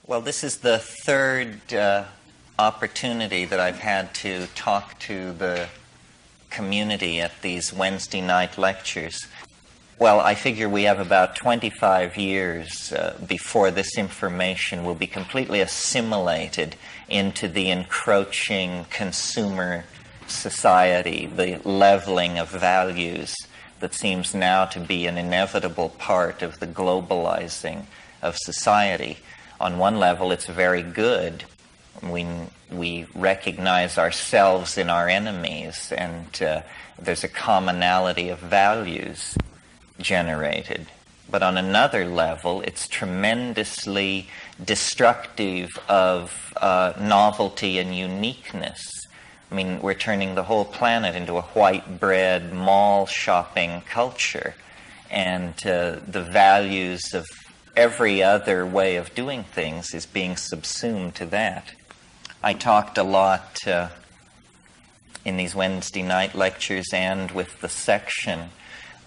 Well, this is the third opportunity that I've had to talk to the community at these Wednesday night lectures. Well, I figure we have about 25 years before this information will be completely assimilated into the encroaching consumer society, the leveling of values that seems now to be an inevitable part of the globalizing of society. On one level, it's very good. We recognize ourselves in our enemies, and there's a commonality of values generated. But on another level, it's tremendously destructive of novelty and uniqueness. I mean, we're turning the whole planet into a white bread mall shopping culture, and the values of every other way of doing things is being subsumed to that. I talked a lot in these Wednesday night lectures and with the section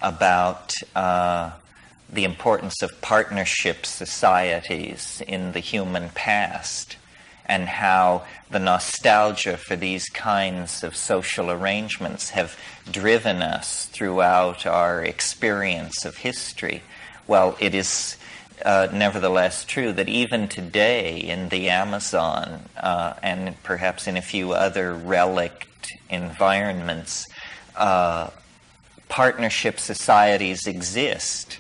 about the importance of partnership societies in the human past, and how the nostalgia for these kinds of social arrangements have driven us throughout our experience of history. Well, it is nevertheless true that even today in the Amazon and perhaps in a few other relict environments, partnership societies exist.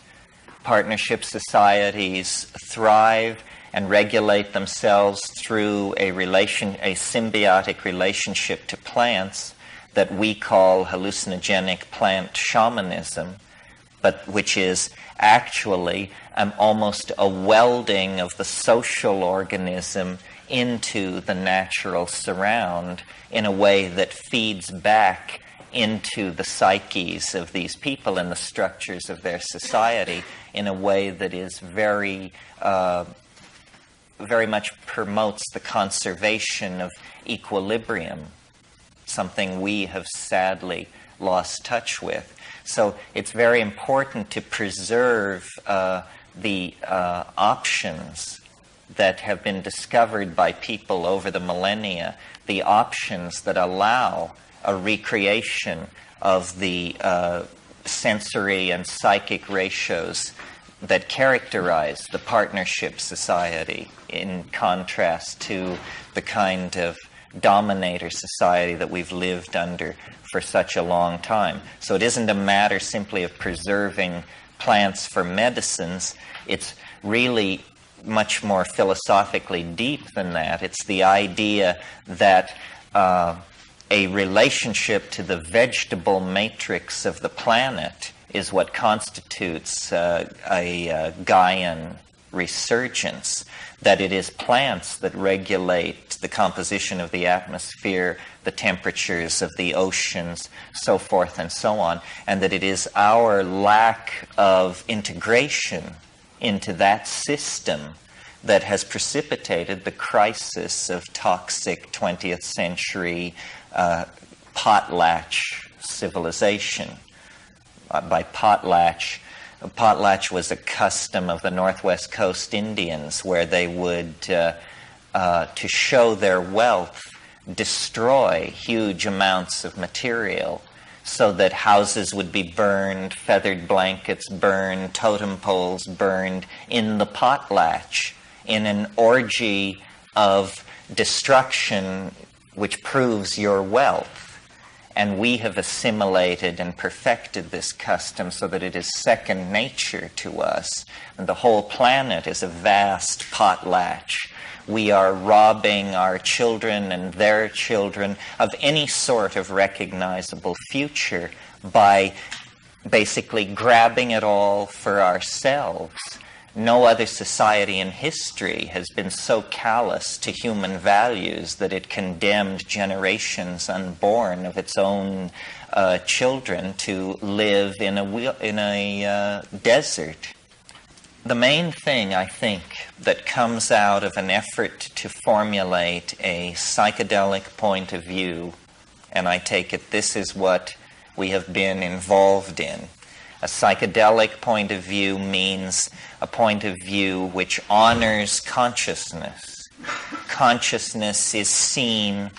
Partnership societies thrive and regulate themselves through a symbiotic relationship to plants that we call hallucinogenic plant shamanism, but which is actually almost a welding of the social organism into the natural surround in a way that feeds back into the psyches of these people and the structures of their society in a way that is very much promotes the conservation of equilibrium, something we have sadly lost touch with. So it's very important to preserve the options that have been discovered by people over the millennia, the options that allow a recreation of the sensory and psychic ratios that characterize the partnership society, in contrast to the kind of dominator society that we've lived under for such a long time. So it isn't a matter simply of preserving plants for medicines. It's really much more philosophically deep than that. It's the idea that a relationship to the vegetable matrix of the planet is what constitutes a Gaian resurgence, that it is plants that regulate the composition of the atmosphere, the temperatures of the oceans, so forth and so on, and that it is our lack of integration into that system that has precipitated the crisis of toxic 20th century potlatch civilization. By potlatch was a custom of the Northwest Coast Indians where they would, to show their wealth, destroy huge amounts of material so that houses would be burned, feathered blankets burned, totem poles burned in the potlatch in an orgy of destruction which proves your wealth. And we have assimilated and perfected this custom so that it is second nature to us. And the whole planet is a vast potlatch. We are robbing our children and their children of any sort of recognizable future by basically grabbing it all for ourselves. No other society in history has been so callous to human values that it condemned generations unborn of its own children to live in a desert. The main thing, I think, that comes out of an effort to formulate a psychedelic point of view, and I take it this is what we have been involved in, A psychedelic point of view means a point of view which honors consciousness. Consciousness is seen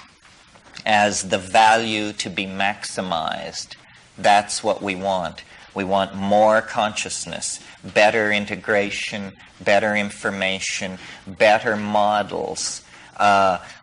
as the value to be maximized. That's what we want. We want more consciousness, better integration, better information, better models.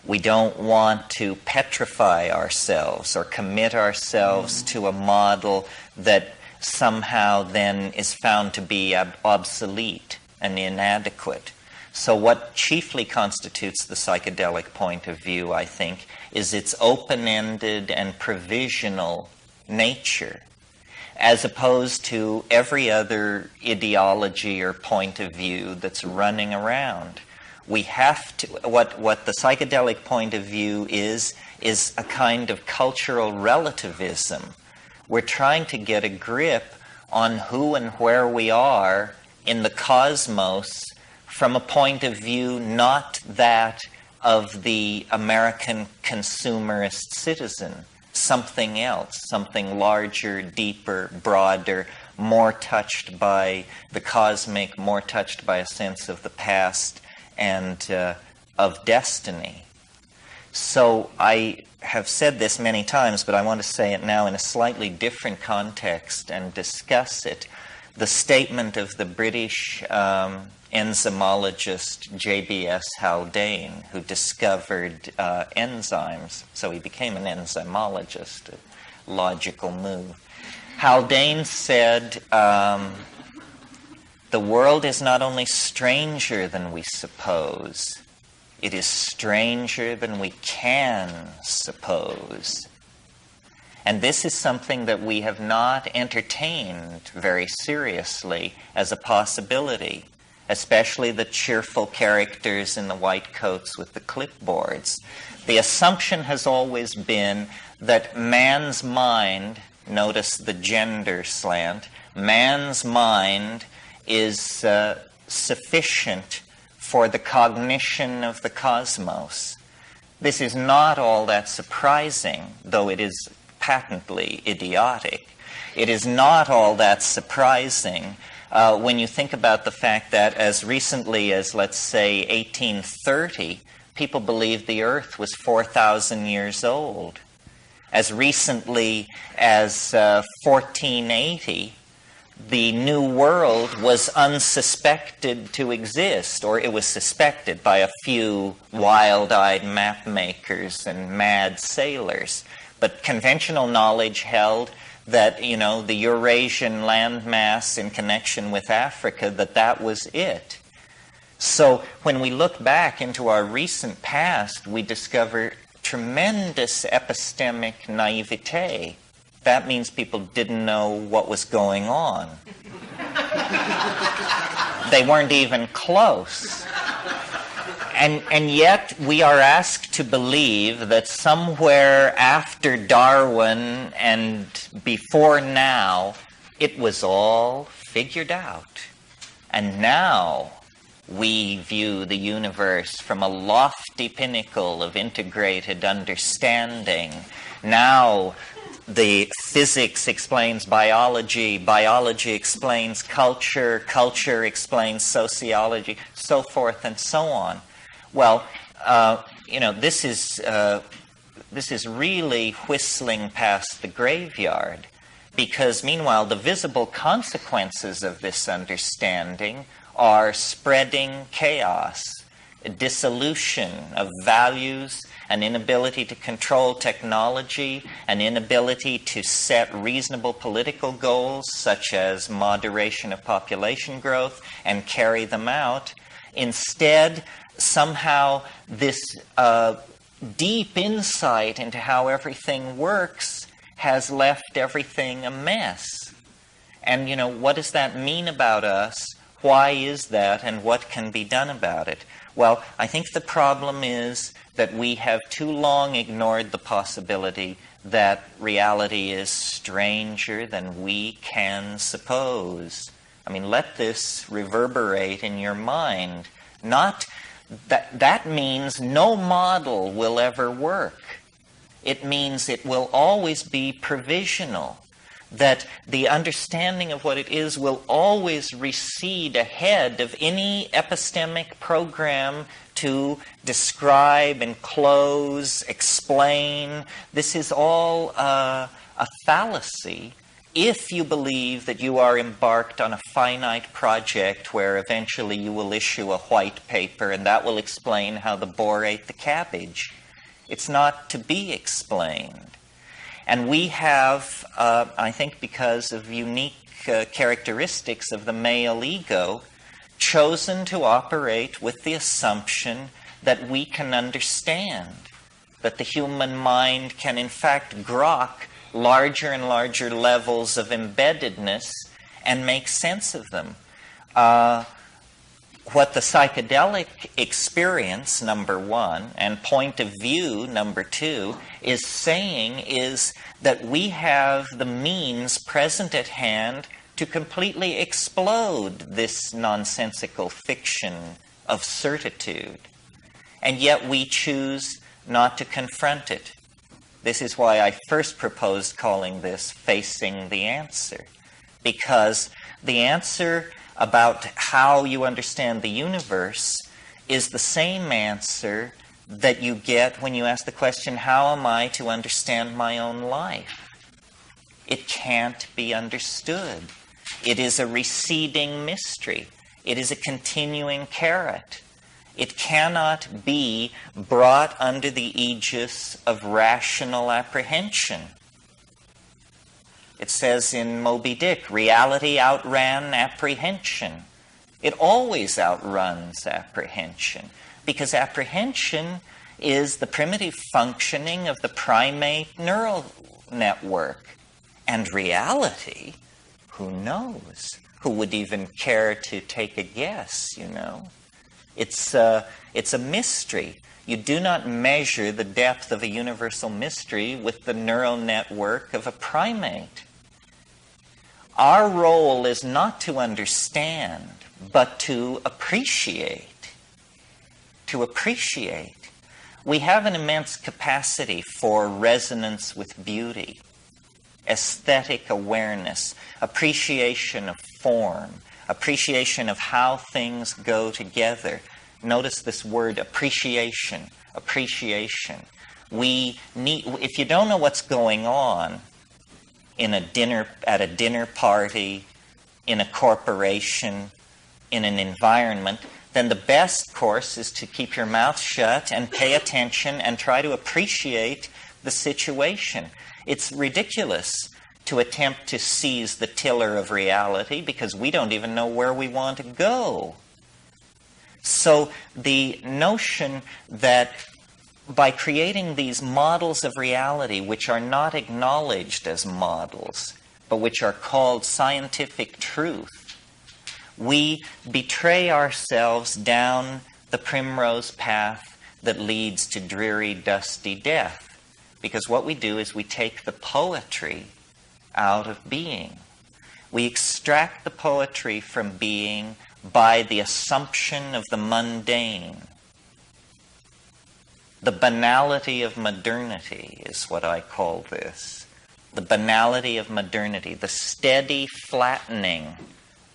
We don't want to petrify ourselves or commit ourselves to a model that somehow then is found to be obsolete and inadequate. So what chiefly constitutes the psychedelic point of view, I think, is its open-ended and provisional nature, as opposed to every other ideology or point of view that's running around. We have to, what the psychedelic point of view is a kind of cultural relativism. We're trying to get a grip on who and where we are in the cosmos from a point of view not that of the American consumerist citizen, something else, something larger, deeper, broader, more touched by the cosmic, more touched by a sense of the past and of destiny. So I have said this many times, but I want to say it now in a slightly different context and discuss it. The statement of the British enzymologist J.B.S. Haldane, who discovered enzymes, so he became an enzymologist, a logical move. Haldane said, the world is not only stranger than we suppose, it is stranger than we can suppose. And this is something that we have not entertained very seriously as a possibility, especially the cheerful characters in the white coats with the clipboards. The assumption has always been that man's mind, notice the gender slant, man's mind is sufficient for the cognition of the cosmos. This is not all that surprising, though it is patently idiotic. It is not all that surprising when you think about the fact that as recently as, let's say, 1830, people believed the Earth was 4,000 years old. As recently as 1480, the New World was unsuspected to exist, or it was suspected by a few wild-eyed map makers and mad sailors. But conventional knowledge held that, you know, the Eurasian landmass in connection with Africa, that was it. So when we look back into our recent past, we discover tremendous epistemic naivete. That means people didn't know what was going on. They weren't even close. And yet we are asked to believe that somewhere after Darwin and before now, it was all figured out. And now we view the universe from a lofty pinnacle of integrated understanding. Now the physics explains biology, biology explains culture, culture explains sociology, so forth and so on. Well, this is really whistling past the graveyard, because meanwhile the visible consequences of this understanding are spreading chaos, dissolution of values, an inability to control technology, an inability to set reasonable political goals such as moderation of population growth and carry them out. Instead, somehow this deep insight into how everything works has left everything a mess. And, what does that mean about us? Why is that, and what can be done about it? Well, I think the problem is that we have too long ignored the possibility that reality is stranger than we can suppose. I mean, let this reverberate in your mind. Not that means no model will ever work. It means it will always be provisional. that the understanding of what it is will always recede ahead of any epistemic program to describe, enclose, explain. This is all a fallacy if you believe that you are embarked on a finite project where eventually you will issue a white paper and that will explain how the boar ate the cabbage. It's not to be explained. And we have, I think because of unique characteristics of the male ego, chosen to operate with the assumption that we can understand, that the human mind can in fact grok larger and larger levels of embeddedness and make sense of them. What the psychedelic experience, number one, and point of view, number two, is saying is that we have the means present at hand to completely explode this nonsensical fiction of certitude. And yet we choose not to confront it. This is why I first proposed calling this Facing the Answer. Because the answer about how you understand the universe is the same answer that you get when you ask the question, how am I to understand my own life? It can't be understood. It is a receding mystery. It is a continuing carrot. It cannot be brought under the aegis of rational apprehension. It says in Moby Dick, reality outran apprehension. It always outruns apprehension, because apprehension is the primitive functioning of the primate neural network. And reality, who knows? Who would even care to take a guess, you know? It's a mystery. You do not measure the depth of a universal mystery with the neural network of a primate. Our role is not to understand, but to appreciate. To appreciate. We have an immense capacity for resonance with beauty, aesthetic awareness, appreciation of form, appreciation of how things go together. Notice this word appreciation, appreciation. If you don't know what's going on at a dinner party, in a corporation, in an environment, then the best course is to keep your mouth shut and pay attention and try to appreciate the situation. It's ridiculous to attempt to seize the tiller of reality because we don't even know where we want to go. So the notion that by creating these models of reality which are not acknowledged as models, but which are called scientific truth, we betray ourselves down the primrose path that leads to dreary, dusty death. Because what we do is we take the poetry out of being. We extract the poetry from being by the assumption of the mundane. The banality of modernity is what I call this. The banality of modernity, the steady flattening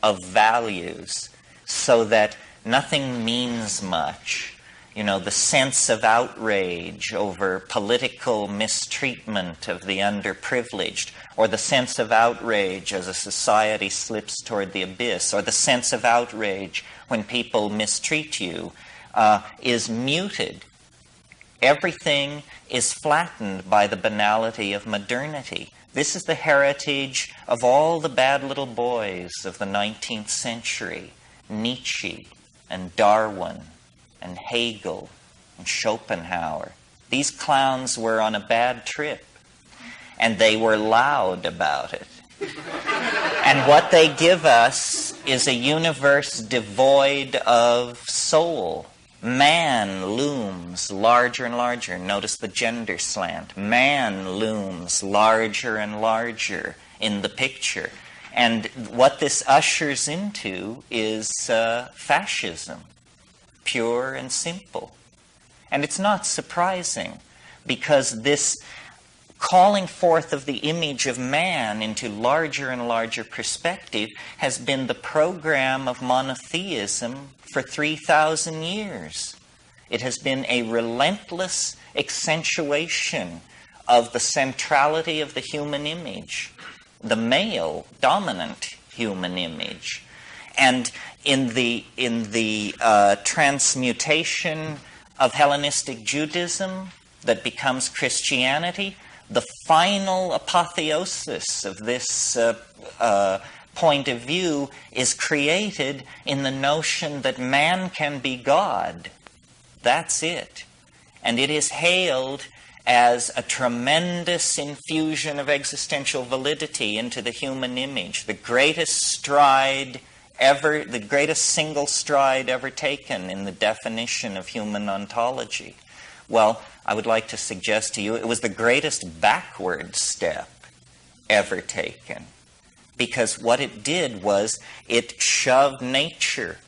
of values so that nothing means much. You know, the sense of outrage over political mistreatment of the underprivileged, or the sense of outrage as a society slips toward the abyss, or the sense of outrage when people mistreat you, is muted. Everything is flattened by the banality of modernity. This is the heritage of all the bad little boys of the 19th century. Nietzsche and Darwin and Hegel and Schopenhauer. These clowns were on a bad trip, and they were loud about it. And what they give us is a universe devoid of soul. Man looms larger and larger. Notice the gender slant. Man looms larger and larger in the picture. And what this ushers into is fascism, pure and simple. And it's not surprising, because this calling forth of the image of man into larger and larger perspective has been the program of monotheism for 3,000 years. It has been a relentless accentuation of the centrality of the human image, the male dominant human image. And in the transmutation of Hellenistic Judaism that becomes Christianity, the final apotheosis of this point of view is created in the notion that man can be God. That's it. And it is hailed as a tremendous infusion of existential validity into the human image, the greatest stride ever, the greatest single stride ever taken in the definition of human ontology. Well, I would like to suggest to you it was the greatest backward step ever taken, because what it did was it shoved nature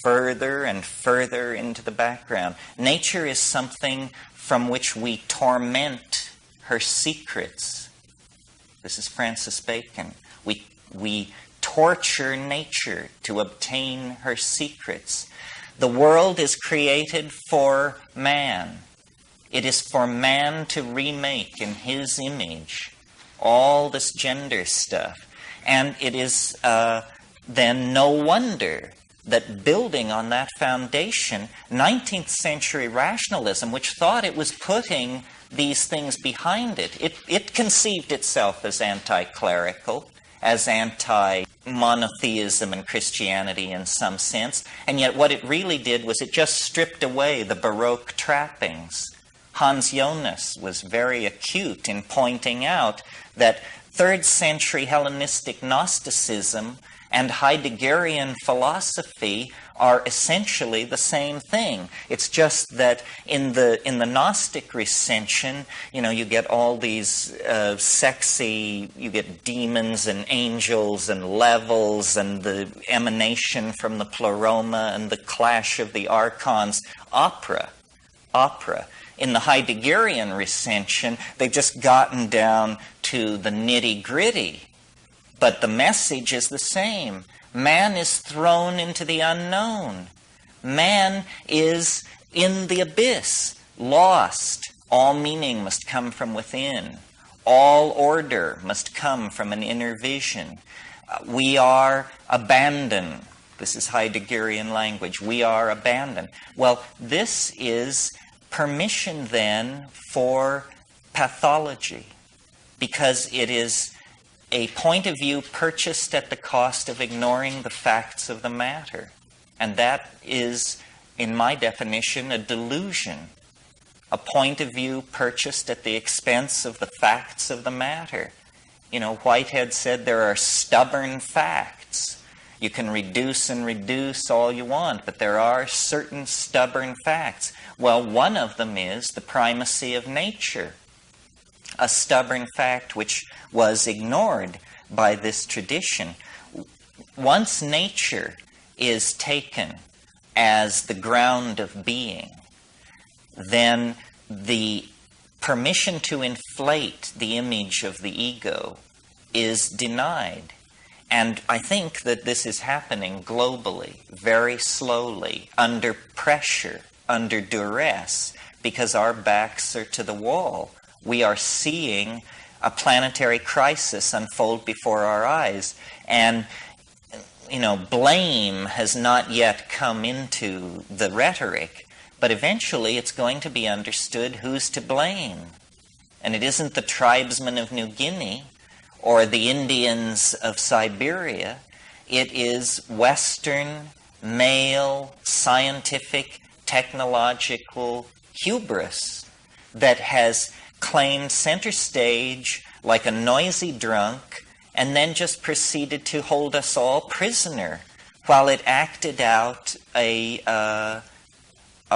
further and further into the background. Nature is something from which we torment her secrets. This is Francis Bacon. We torture nature to obtain her secrets. The world is created for man. It is for man to remake in his image all this gender stuff. And it is then no wonder that building on that foundation, 19th century rationalism, which thought it was putting these things behind it, it conceived itself as anti-clerical, as anti-monotheism and Christianity in some sense, and yet what it really did was it just stripped away the Baroque trappings. Hans Jonas was very acute in pointing out that 3rd century Hellenistic Gnosticism and Heideggerian philosophy are essentially the same thing. It's just that in the Gnostic recension, you get all these sexy, you get demons and angels and levels and the emanation from the pleroma and the clash of the archons. Opera. In the Heideggerian recension, they've just gotten down to the nitty-gritty. But the message is the same. Man is thrown into the unknown. Man is in the abyss, lost. All meaning must come from within. All order must come from an inner vision. We are abandoned. This is Heideggerian language. We are abandoned. Well, this is permission then for pathology, because it is a point of view purchased at the cost of ignoring the facts of the matter. And that is, in my definition, a delusion. A point of view purchased at the expense of the facts of the matter. Whitehead said there are stubborn facts. You can reduce and reduce all you want, but there are certain stubborn facts. Well, one of them is the primacy of nature. A stubborn fact which was ignored by this tradition. Once nature is taken as the ground of being, then the permission to inflate the image of the ego is denied. And I think that this is happening globally, very slowly, under pressure, under duress, because our backs are to the wall. We are seeing a planetary crisis unfold before our eyes. And, blame has not yet come into the rhetoric, but eventually it's going to be understood who's to blame. And it isn't the tribesmen of New Guinea or the Indians of Siberia. It is Western, male, scientific, technological hubris that has claimed center stage like a noisy drunk and then just proceeded to hold us all prisoner while it acted out a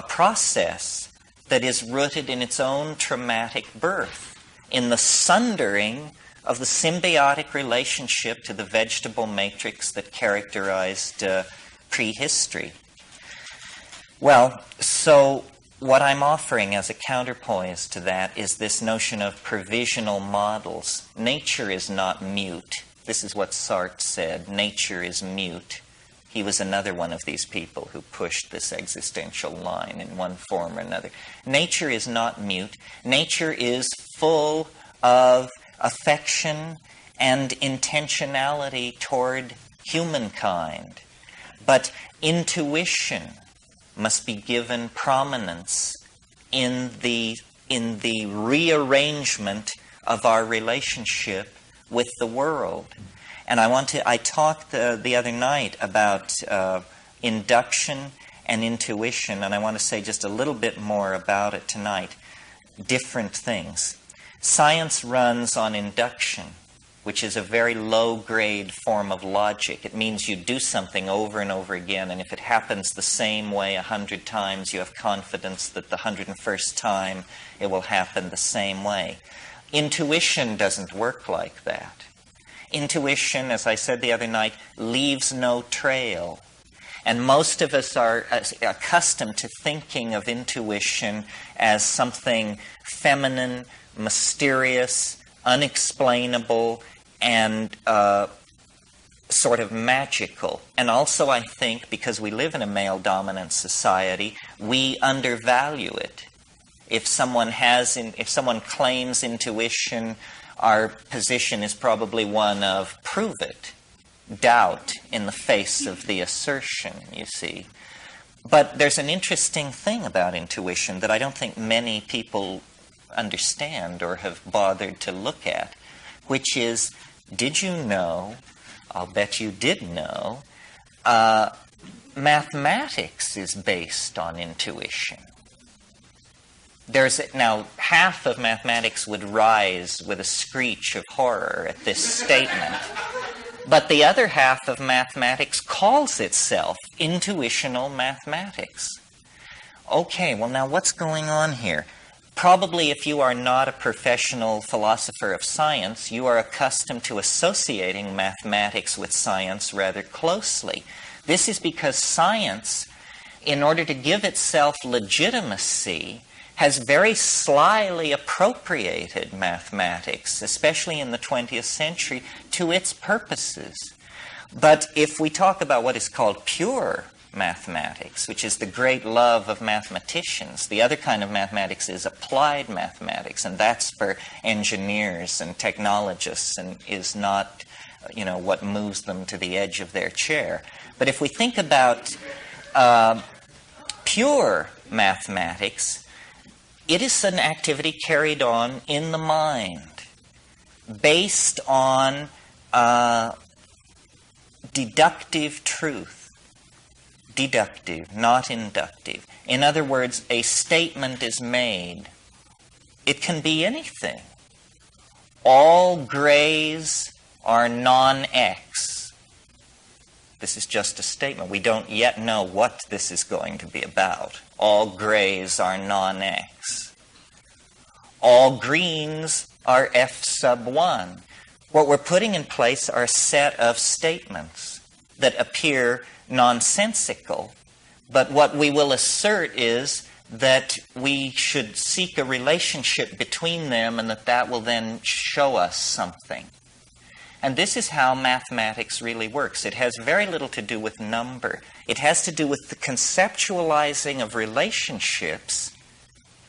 process that is rooted in its own traumatic birth, in the sundering of the symbiotic relationship to the vegetable matrix that characterized prehistory. Well, so what I'm offering as a counterpoise to that is this notion of provisional models. Nature is not mute. This is what Sartre said. Nature is mute. He was another one of these people who pushed this existential line in one form or another. Nature is not mute. Nature is full of affection and intentionality toward humankind. But intuition must be given prominence in the rearrangement of our relationship with the world. And I talked the other night about induction and intuition, and I want to say just a little bit more about it tonight. Different things. Science runs on induction, which is a very low-grade form of logic. It means you do something over and over again, and if it happens the same way 100 times, you have confidence that the 101st time it will happen the same way. Intuition doesn't work like that. Intuition, as I said the other night, leaves no trail. And most of us are accustomed to thinking of intuition as something feminine, mysterious, unexplainable, and sort of magical. And also, I think, because we live in a male-dominant society, we undervalue it. If someone claims intuition, our position is probably one of prove it, doubt in the face of the assertion, you see. But there's an interesting thing about intuition that I don't think many people understand or have bothered to look at, which is, did you know, I'll bet you did know, mathematics is based on intuition. Now, half of mathematics would rise with a screech of horror at this statement. But the other half of mathematics calls itself intuitional mathematics. Okay, well now what's going on here? Probably if you are not a professional philosopher of science, you are accustomed to associating mathematics with science rather closely. This is because science, in order to give itself legitimacy, has very slyly appropriated mathematics, especially in the 20th century, to its purposes. But if we talk about what is called pure mathematics, which is the great love of mathematicians, the other kind of mathematics is applied mathematics, and that's for engineers and technologists and is not, what moves them to the edge of their chair. But if we think about pure mathematics, it is an activity carried on in the mind, based on deductive truth. Deductive, not inductive. In other words, a statement is made. It can be anything. All grays are non-X. This is just a statement. We don't yet know what this is going to be about. All grays are non-X. All greens are F sub 1. What we're putting in place are a set of statements that appear nonsensical, but what we will assert is that we should seek a relationship between them and that will then show us something. And this is how mathematics really works. It has very little to do with number. It has to do with the conceptualizing of relationships,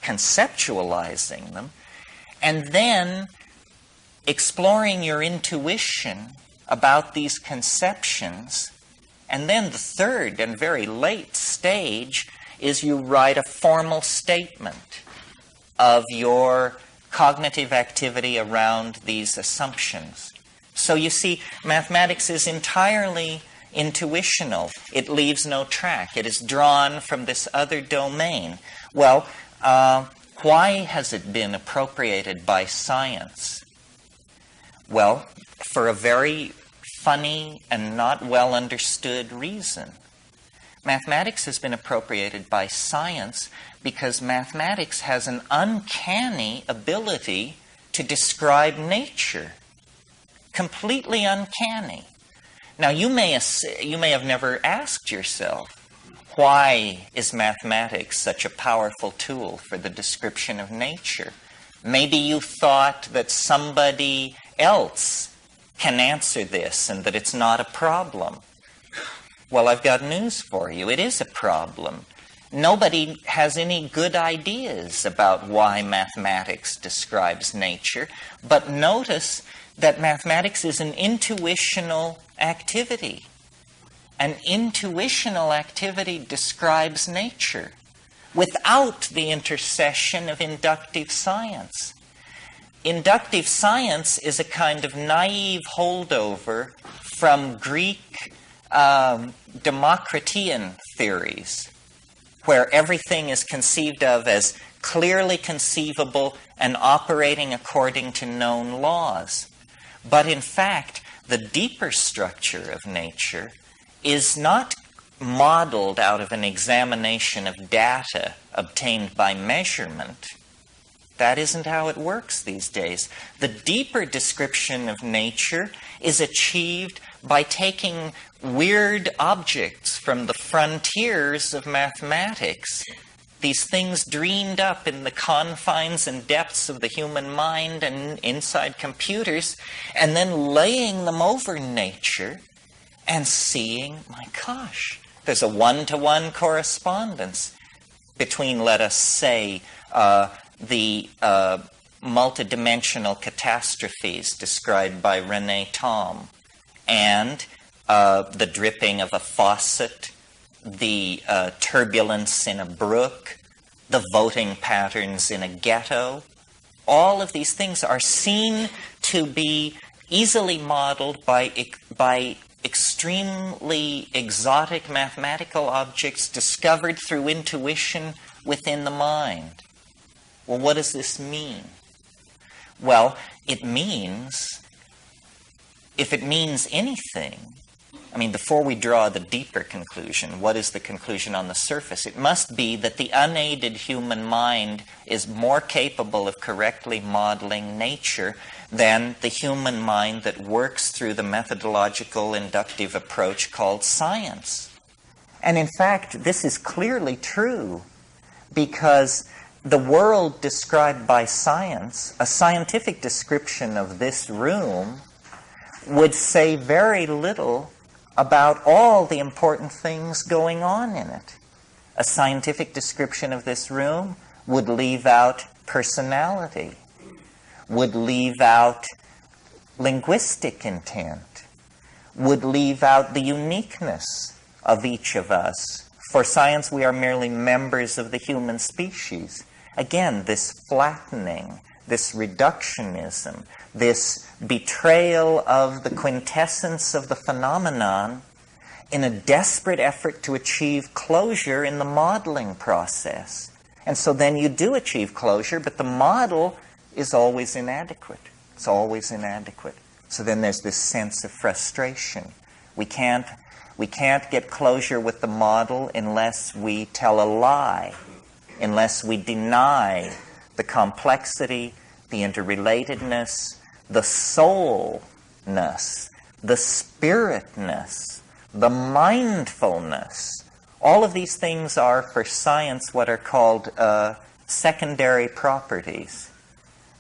conceptualizing them, and then exploring your intuition about these conceptions. And then the third and very late stage is you write a formal statement of your cognitive activity around these assumptions. So you see, mathematics is entirely intuitional. It leaves no track. It is drawn from this other domain. Well, why has it been appropriated by science? Well, for a very funny and not well understood reason. Mathematics has been appropriated by science because mathematics has an uncanny ability to describe nature. Completely uncanny. Now, you may have never asked yourself, why is mathematics such a powerful tool for the description of nature? Maybe you thought that somebody else can answer this and that it's not a problem. Well, I've got news for you. It is a problem. Nobody has any good ideas about why mathematics describes nature, but notice that mathematics is an intuitional activity. An intuitional activity describes nature without the intercession of inductive science. Inductive science is a kind of naive holdover from Greek Democritean theories, where everything is conceived of as clearly conceivable and operating according to known laws. But in fact, the deeper structure of nature is not modeled out of an examination of data obtained by measurement. That isn't how it works these days. The deeper description of nature is achieved by taking weird objects from the frontiers of mathematics, these things dreamed up in the confines and depths of the human mind and inside computers, and then laying them over nature and seeing, my gosh, there's a one-to-one correspondence between, let us say, the multidimensional catastrophes described by René Thom, and the dripping of a faucet, the turbulence in a brook, the voting patterns in a ghetto. All of these things are seen to be easily modeled by extremely exotic mathematical objects discovered through intuition within the mind. Well, what does this mean? Well, it means, if it means anything, I mean, before we draw the deeper conclusion, what is the conclusion on the surface? It must be that the unaided human mind is more capable of correctly modeling nature than the human mind that works through the methodological inductive approach called science. And in fact, this is clearly true because the world described by science, a scientific description of this room, would say very little about all the important things going on in it. A scientific description of this room would leave out personality, would leave out linguistic intent, would leave out the uniqueness of each of us. For science, we are merely members of the human species. Again, this flattening, this reductionism, this betrayal of the quintessence of the phenomenon in a desperate effort to achieve closure in the modeling process. And so then you do achieve closure, but the model is always inadequate. It's always inadequate. So then there's this sense of frustration. We can't get closure with the model unless we tell a lie, unless we deny the complexity, the interrelatedness, the soulness, the spiritness, the mindfulness. All of these things are, for science, what are called secondary properties.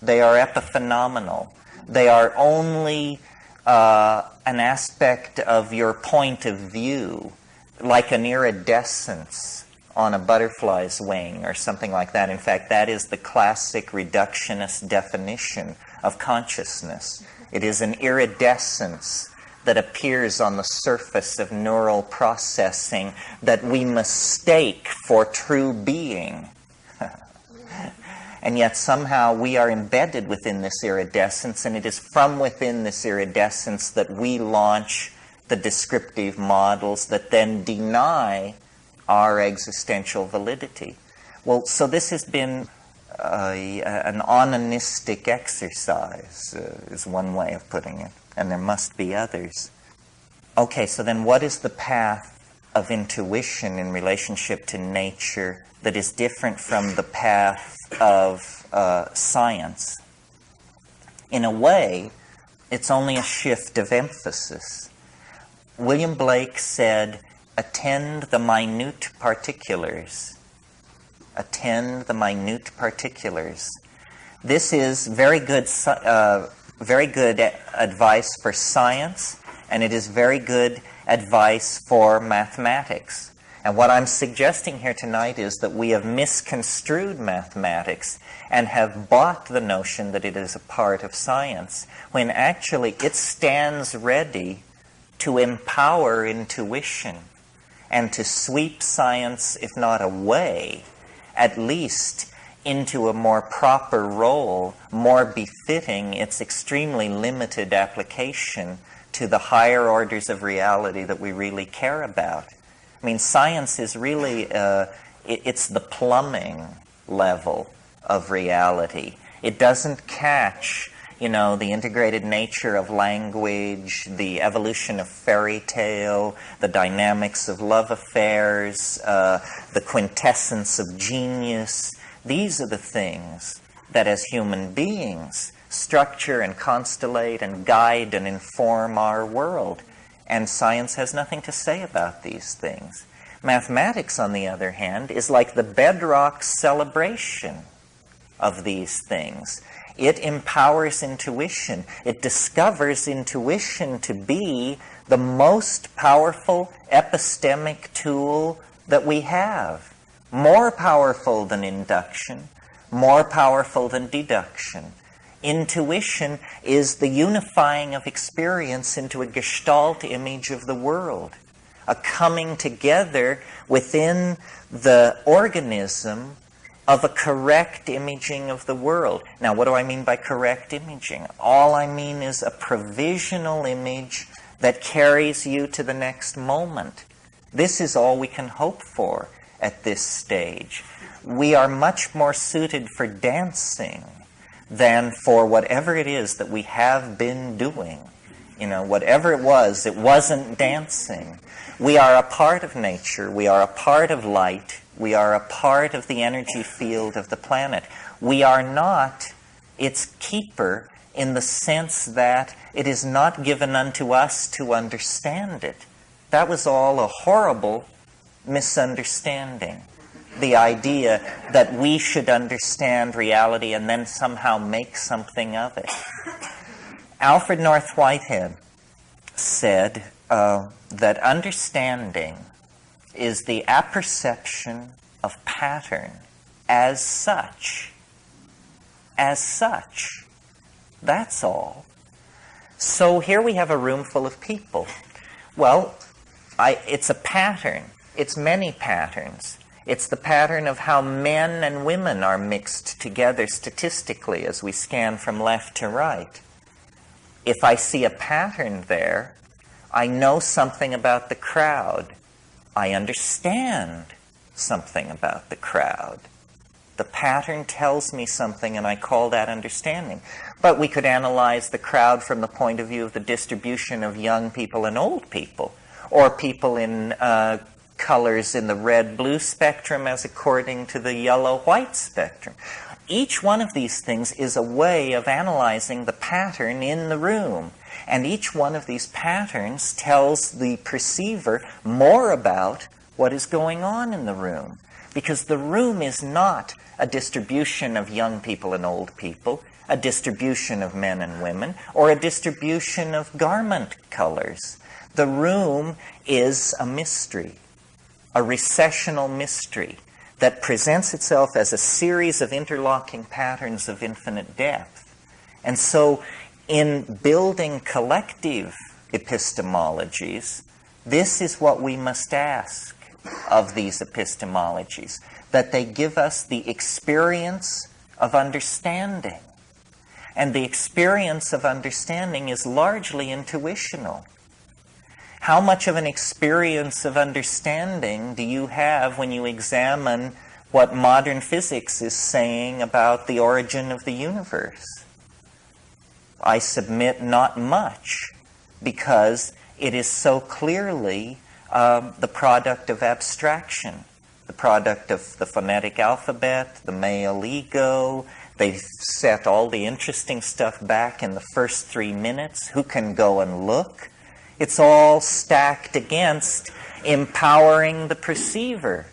They are epiphenomenal. They are only an aspect of your point of view, like an iridescence on a butterfly's wing or something like that. In fact, that is the classic reductionist definition of consciousness. It is an iridescence that appears on the surface of neural processing that we mistake for true being. And yet somehow we are embedded within this iridescence, and it is from within this iridescence that we launch the descriptive models that then deny our existential validity. Well, so this has been an onanistic exercise, is one way of putting it, and there must be others. Okay, so then what is the path of intuition in relationship to nature that is different from the path of science? In a way, it's only a shift of emphasis. William Blake said, attend the minute particulars. Attend the minute particulars. This is very good advice for science, and it is very good advice for mathematics. And what I'm suggesting here tonight is that we have misconstrued mathematics and have bought the notion that it is a part of science, when actually it stands ready to empower intuition and to sweep science, if not away, at least into a more proper role, more befitting its extremely limited application to the higher orders of reality that we really care about. I mean, science is really, it's the plumbing level of reality. It doesn't catch, the integrated nature of language, the evolution of fairy tale, the dynamics of love affairs, the quintessence of genius. These are the things that as human beings structure and constellate and guide and inform our world. And science has nothing to say about these things. Mathematics, on the other hand, is like the bedrock celebration of these things. It empowers intuition. It discovers intuition to be the most powerful epistemic tool that we have. More powerful than induction, more powerful than deduction. Intuition is the unifying of experience into a gestalt image of the world, a coming together within the organism of a correct imaging of the world. Now, what do I mean by correct imaging? All I mean is a provisional image that carries you to the next moment. This is all we can hope for at this stage. We are much more suited for dancing than for whatever it is that we have been doing. Whatever it wasn't dancing. We are a part of nature. We are a part of light. We are a part of the energy field of the planet. We are not its keeper in the sense that it is not given unto us to understand it. That was all a horrible misunderstanding. The idea that we should understand reality and then somehow make something of it. Alfred North Whitehead said that understanding is the apperception of pattern as such. As such. That's all. So here we have a room full of people. Well, it's a pattern. It's many patterns. It's the pattern of how men and women are mixed together statistically as we scan from left to right. If I see a pattern there, I know something about the crowd. I understand something about the crowd. The pattern tells me something, and I call that understanding. But we could analyze the crowd from the point of view of the distribution of young people and old people, or people in colors in the red-blue spectrum as according to the yellow-white spectrum. Each one of these things is a way of analyzing the pattern in the room. And each one of these patterns tells the perceiver more about what is going on in the room. Because the room is not a distribution of young people and old people, a distribution of men and women, or a distribution of garment colors. The room is a mystery, a recessional mystery that presents itself as a series of interlocking patterns of infinite depth. And so, in building collective epistemologies, this is what we must ask of these epistemologies, that they give us the experience of understanding. And the experience of understanding is largely intuitional. How much of an experience of understanding do you have when you examine what modern physics is saying about the origin of the universe? I submit not much, because it is so clearly the product of abstraction, the product of the phonetic alphabet, the male ego. They set all the interesting stuff back in the first 3 minutes. Who can go and look? It's all stacked against empowering the perceiver.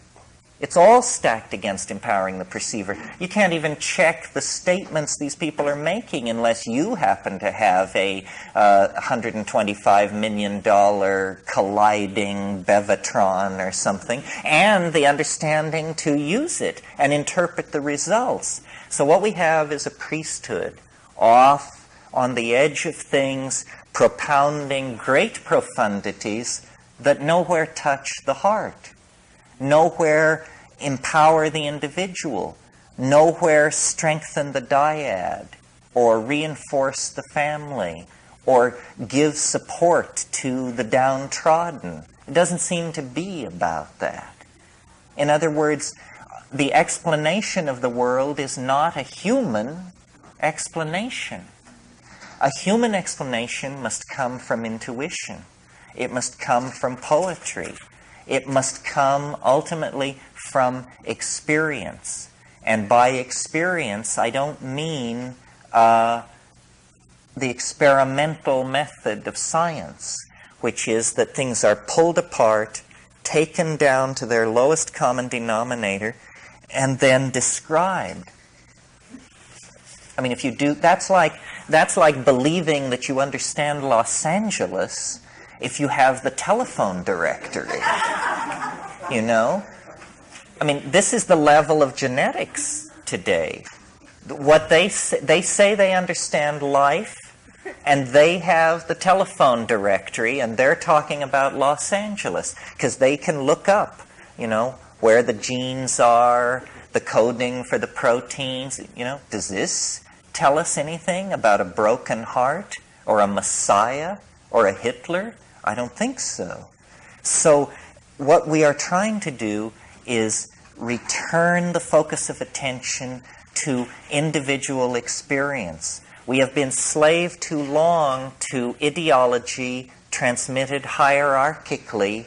It's all stacked against empowering the perceiver. You can't even check the statements these people are making unless you happen to have a $125 million colliding Bevatron or something, and the understanding to use it and interpret the results. So what we have is a priesthood off on the edge of things, propounding great profundities that nowhere touch the heart, nowhere empower the individual, nowhere strengthen the dyad, or reinforce the family, or give support to the downtrodden. It doesn't seem to be about that. In other words, the explanation of the world is not a human explanation. A human explanation must come from intuition. It must come from poetry. It must come ultimately from experience. And by experience, I don't mean the experimental method of science, which is that things are pulled apart, taken down to their lowest common denominator, and then described. I mean, if you do, that's like believing that you understand Los Angeles if you have the telephone directory. You know? I mean, this is the level of genetics today. What they say they understand life, and they have the telephone directory, and they're talking about Los Angeles, because they can look up, you know, where the genes are, the coding for the proteins. You know, does this tell us anything about a broken heart, or a Messiah, or a Hitler? I don't think so. So what we are trying to do is return the focus of attention to individual experience. We have been slave too long to ideology transmitted hierarchically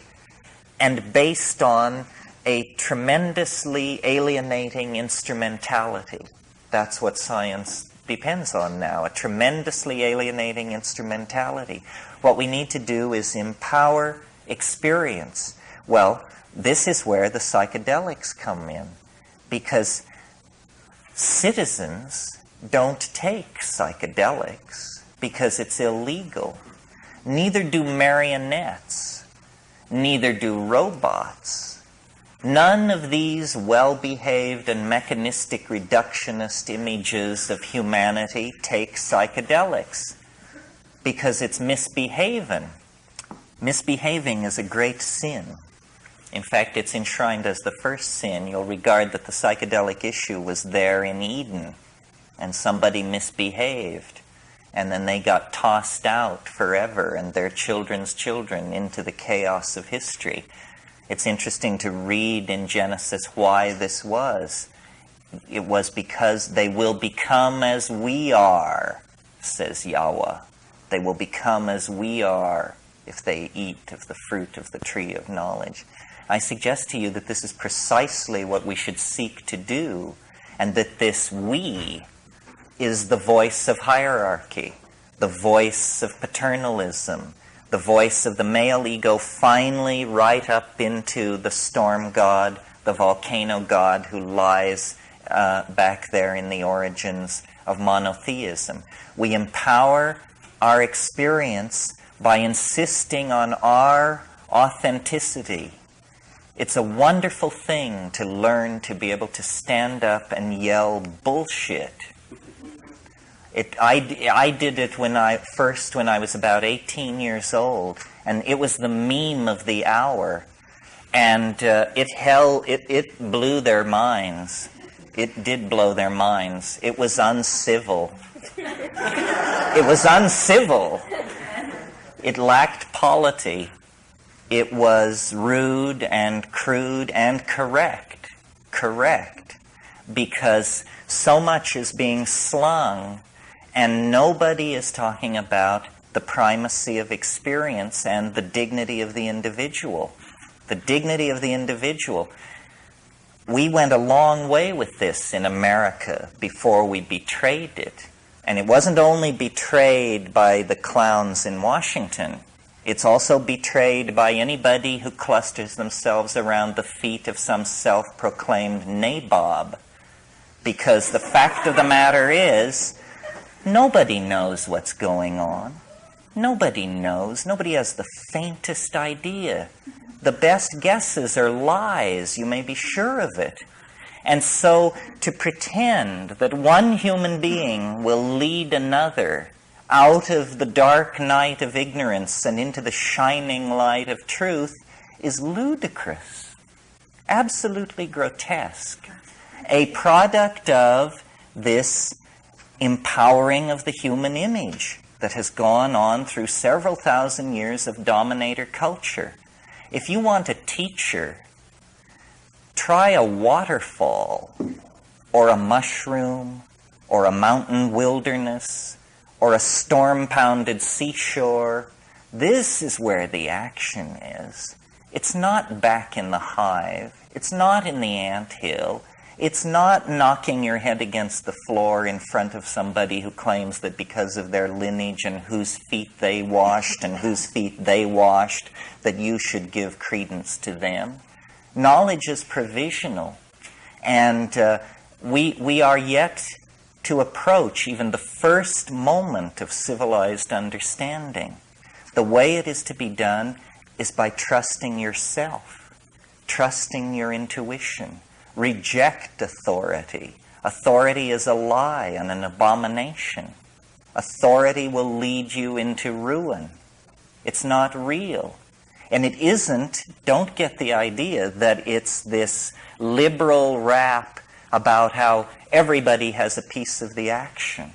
and based on a tremendously alienating instrumentality. That's what science depends on now, a tremendously alienating instrumentality. What we need to do is empower experience. Well, this is where the psychedelics come in, because citizens don't take psychedelics because it's illegal. Neither do marionettes. Neither do robots. None of these well-behaved and mechanistic reductionist images of humanity take psychedelics because it's misbehaving. Misbehaving is a great sin. In fact, it's enshrined as the first sin. You'll regard that the psychedelic issue was there in Eden, and somebody misbehaved, and then they got tossed out forever, and their children's children into the chaos of history. It's interesting to read in Genesis why this was. It was because they will become as we are, says Yahweh. They will become as we are if they eat of the fruit of the tree of knowledge. I suggest to you that this is precisely what we should seek to do, and that this we is the voice of hierarchy, the voice of paternalism, the voice of the male ego finally right up into the storm god, the volcano god who lies back there in the origins of monotheism. We empower our experience by insisting on our authenticity. It's a wonderful thing to learn to be able to stand up and yell bullshit. I did it when I was about 18 years old, and it was the meme of the hour, and it blew their minds. It did blow their minds. It was uncivil. It was uncivil. It lacked polity. It was rude and crude and correct, because so much is being slung, and nobody is talking about the primacy of experience and the dignity of the individual. The dignity of the individual. We went a long way with this in America before we betrayed it. And it wasn't only betrayed by the clowns in Washington. It's also betrayed by anybody who clusters themselves around the feet of some self-proclaimed nabob. Because the fact of the matter is, nobody knows what's going on. Nobody knows. Nobody has the faintest idea. The best guesses are lies. You may be sure of it. And so to pretend that one human being will lead another out of the dark night of ignorance and into the shining light of truth is ludicrous, absolutely grotesque, a product of this empowering of the human image that has gone on through several thousand years of dominator culture. If you want a teacher, try a waterfall, or a mushroom, or a mountain wilderness, or a storm-pounded seashore. This is where the action is. It's not back in the hive. It's not in the anthill. It's not knocking your head against the floor in front of somebody who claims that because of their lineage and whose feet they washed and whose feet they washed, that you should give credence to them. Knowledge is provisional, and we are yet to approach even the first moment of civilized understanding. The way it is to be done is by trusting yourself, trusting your intuition. Reject authority. Authority is a lie and an abomination. Authority will lead you into ruin. It's not real. And it isn't, don't get the idea that it's this liberal rap about how everybody has a piece of the action.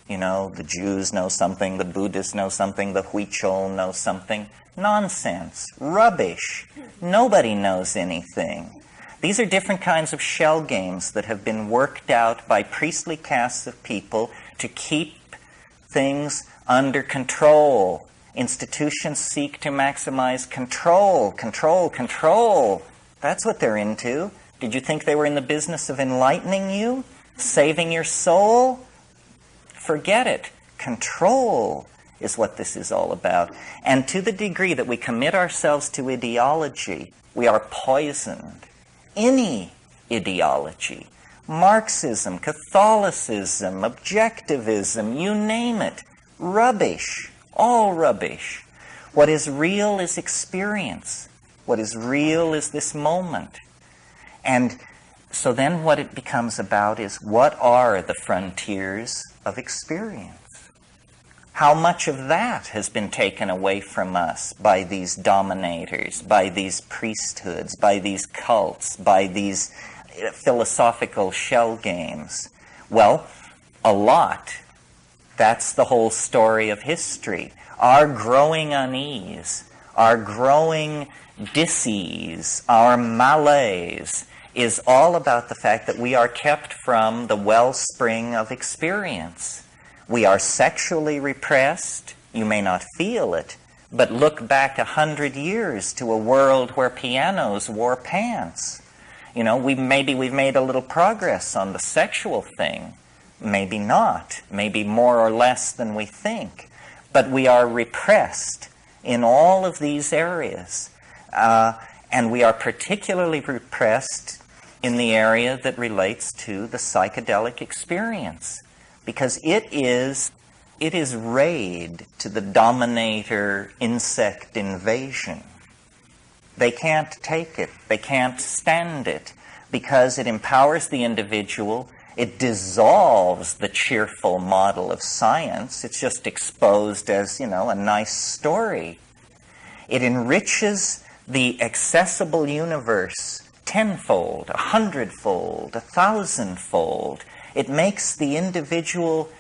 You know, the Jews know something, the Buddhists know something, the Huichol know something. Nonsense. Rubbish. Nobody knows anything. These are different kinds of shell games that have been worked out by priestly castes of people to keep things under control. Institutions seek to maximize control, control, control. That's what they're into. Did you think they were in the business of enlightening you? Saving your soul? Forget it. Control is what this is all about. And to the degree that we commit ourselves to ideology, we are poisoned. Any ideology, Marxism, Catholicism, objectivism, you name it, rubbish, all rubbish. What is real is experience. What is real is this moment. And so then what it becomes about is, what are the frontiers of experience? How much of that has been taken away from us by these dominators, by these priesthoods, by these cults, by these philosophical shell games? Well, a lot. That's the whole story of history. Our growing unease, our growing dis-ease, our malaise is all about the fact that we are kept from the wellspring of experience. We are sexually repressed. You may not feel it, but look back 100 years to a world where pianos wore pants. You know, maybe we've made a little progress on the sexual thing. Maybe not. Maybe more or less than we think. But we are repressed in all of these areas. And we are particularly repressed in the area that relates to the psychedelic experience. Because it is raid to the dominator insect invasion. They can't take it. They can't stand it. Because it empowers the individual. It dissolves the cheerful model of science. It's just exposed as, a nice story. It enriches the accessible universe tenfold, 100-fold, 1,000-fold. It makes the individual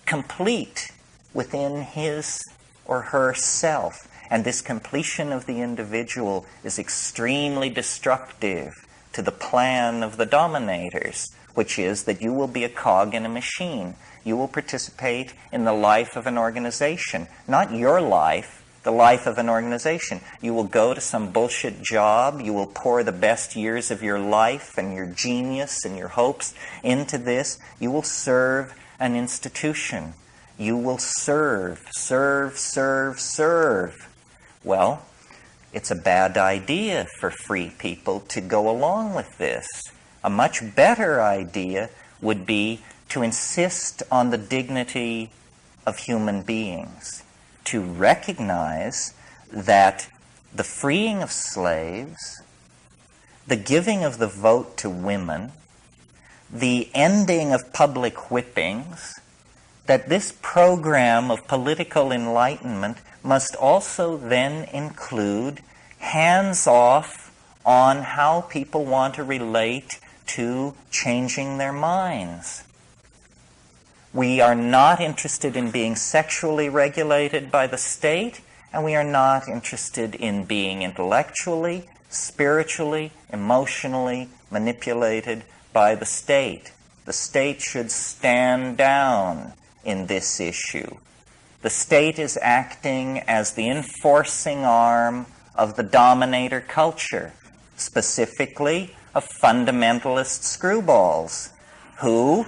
complete within his or her self. And this completion of the individual is extremely destructive to the plan of the dominators, which is that you will be a cog in a machine. You will participate in the life of an organization. Not your life, the life of an organization. You will go to some bullshit job. You will pour the best years of your life and your genius and your hopes into this. You will serve an institution. You will serve. Well, it's a bad idea for free people to go along with this. A much better idea would be to insist on the dignity of human beings, to recognize that the freeing of slaves, the giving of the vote to women, the ending of public whippings, that this program of political enlightenment must also then include hands-off on how people want to relate to changing their minds. We are not interested in being sexually regulated by the state, and we are not interested in being intellectually, spiritually, emotionally manipulated by the state. The state should stand down in this issue. The state is acting as the enforcing arm of the dominator culture, specifically of fundamentalist screwballs, who,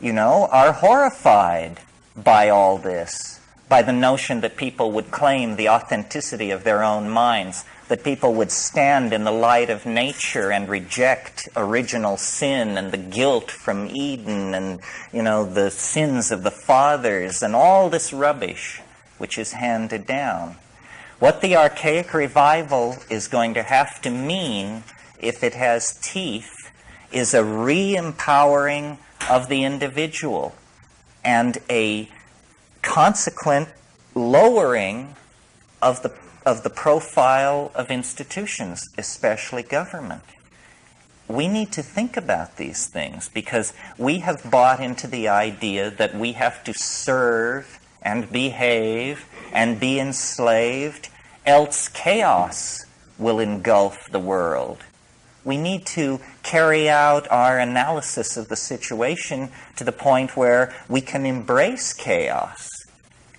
are horrified by all this, by the notion that people would claim the authenticity of their own minds, that people would stand in the light of nature and reject original sin and the guilt from Eden and, the sins of the fathers and all this rubbish which is handed down. What the archaic revival is going to have to mean, if it has teeth, is a re-empowering of the individual and a consequent lowering of the profile of institutions, especially government. We need to think about these things because we have bought into the idea that we have to serve and behave and be enslaved, else chaos will engulf the world. We need to carry out our analysis of the situation to the point where we can embrace chaos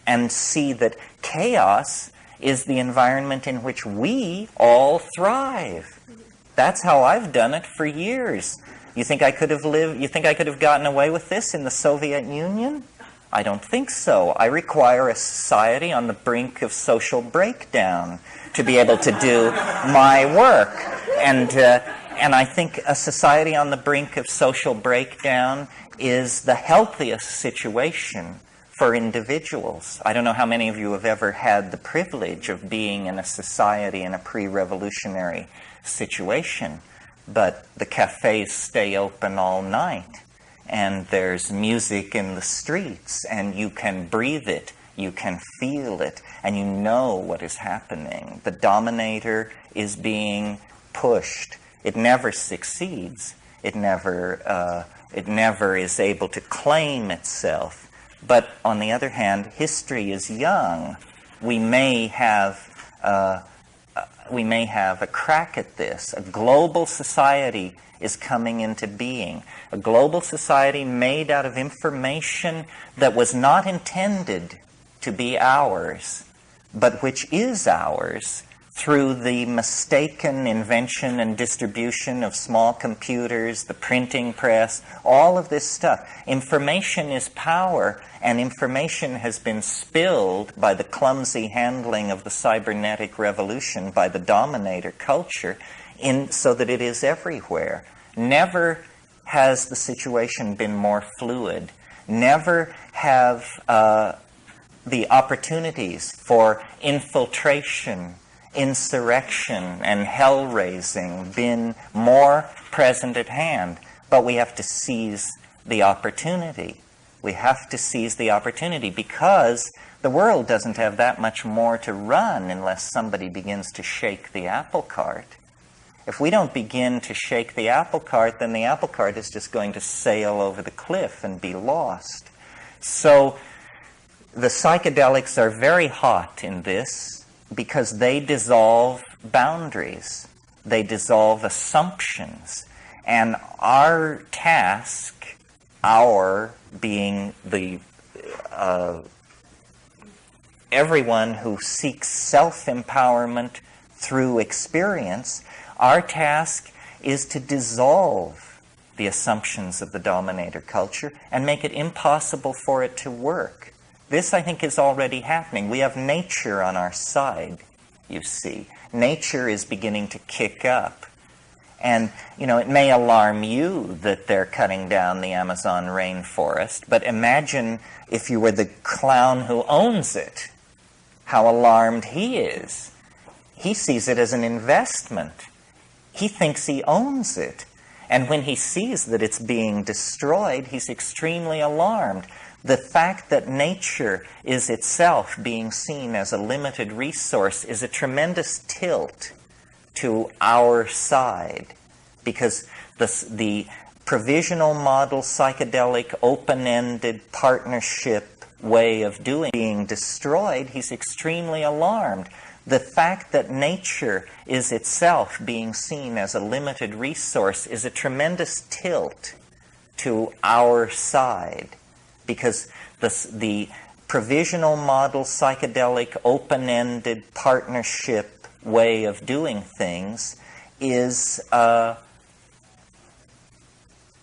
and see that chaos is the environment in which we all thrive. That's how I've done it for years. You think I could have gotten away with this in the Soviet Union? I don't think so. I require a society on the brink of social breakdown to be able to do my work. And I think a society on the brink of social breakdown is the healthiest situation for individuals. I don't know how many of you have ever had the privilege of being in a society in a pre-revolutionary situation, but the cafes stay open all night, and there's music in the streets, and you can breathe it, you can feel it, and you know what is happening. The dominator is being pushed. It never succeeds. It never is able to claim itself. But on the other hand, history is young. We may have a crack at this. A global society is coming into being. A global society made out of information that was not intended to be ours, but which is ours through the mistaken invention and distribution of small computers, the printing press, all of this stuff. Information is power, and information has been spilled by the clumsy handling of the cybernetic revolution by the dominator culture so that it is everywhere. Never has the situation been more fluid. Never have the opportunities for infiltration, insurrection, and hell-raising been more present at hand. But we have to seize the opportunity. We have to seize the opportunity because the world doesn't have that much more to run unless somebody begins to shake the apple cart. If we don't begin to shake the apple cart, then the apple cart is just going to sail over the cliff and be lost. So the psychedelics are very hot in this because they dissolve boundaries. They dissolve assumptions. And our task, our being the everyone who seeks self-empowerment through experience, our task is to dissolve the assumptions of the dominator culture and make it impossible for it to work. This, I think, is already happening. We have nature on our side. you see. Nature is beginning to kick up. And, it may alarm you that they're cutting down the Amazon rainforest, but imagine if you were the clown who owns it, how alarmed he is. He sees it as an investment. He thinks he owns it. And when he sees that it's being destroyed, he's extremely alarmed. The fact that nature is itself being seen as a limited resource is a tremendous tilt to our side, because the provisional model, psychedelic, open-ended partnership way of doing being destroyed, he's extremely alarmed. The fact that nature is itself being seen as a limited resource is a tremendous tilt to our side, because the provisional model, psychedelic, open-ended partnership way of doing things is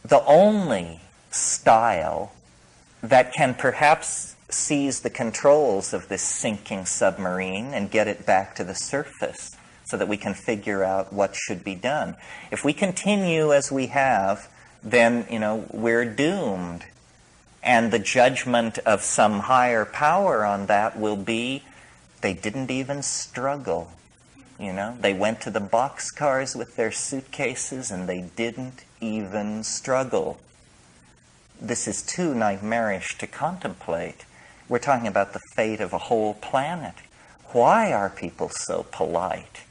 the only style that can perhaps seize the controls of this sinking submarine and get it back to the surface so that we can figure out what should be done. If we continue as we have, then, we're doomed. And the judgment of some higher power on that will be, they didn't even struggle. They went to the boxcars with their suitcases and they didn't even struggle. This is too nightmarish to contemplate. We're talking about the fate of a whole planet. Why are people so polite?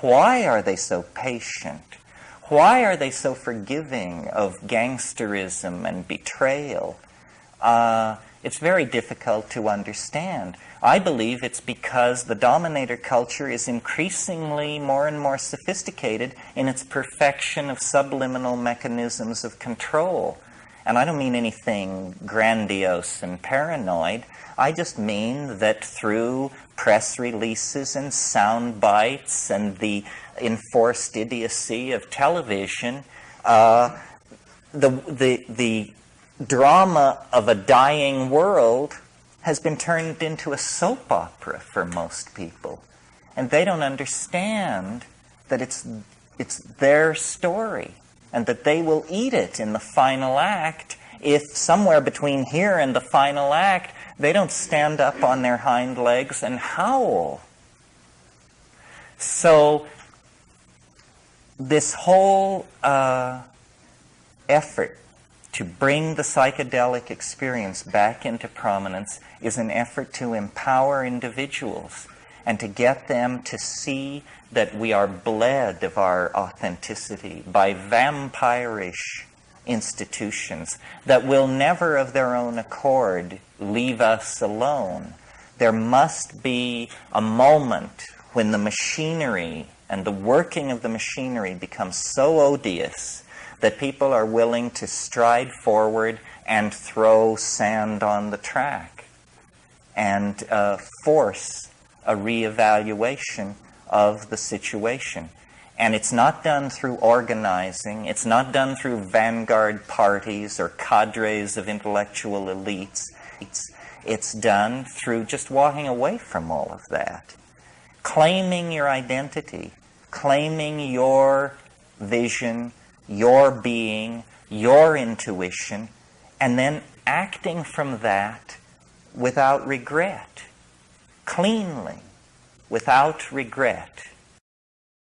Why are they so patient? Why are they so forgiving of gangsterism and betrayal? It's very difficult to understand. I believe it's because the dominator culture is increasingly more and more sophisticated in its perfection of subliminal mechanisms of control. And I don't mean anything grandiose and paranoid. I just mean that through press releases and sound bites and the enforced idiocy of television, the drama of a dying world has been turned into a soap opera for most people. And they don't understand that it's their story and that they will eat it in the final act if somewhere between here and the final act they don't stand up on their hind legs and howl. So this whole effort to bring the psychedelic experience back into prominence is an effort to empower individuals and to get them to see that we are bled of our authenticity by vampirish institutions that will never of their own accord leave us alone. There must be a moment when the machinery and the working of the machinery becomes so odious that people are willing to stride forward and throw sand on the track and force a reevaluation of the situation. And it's not done through organizing. It's not done through vanguard parties or cadres of intellectual elites. It's done through just walking away from all of that. Claiming your identity, claiming your vision, your being, your intuition, and then acting from that without regret, cleanly, without regret.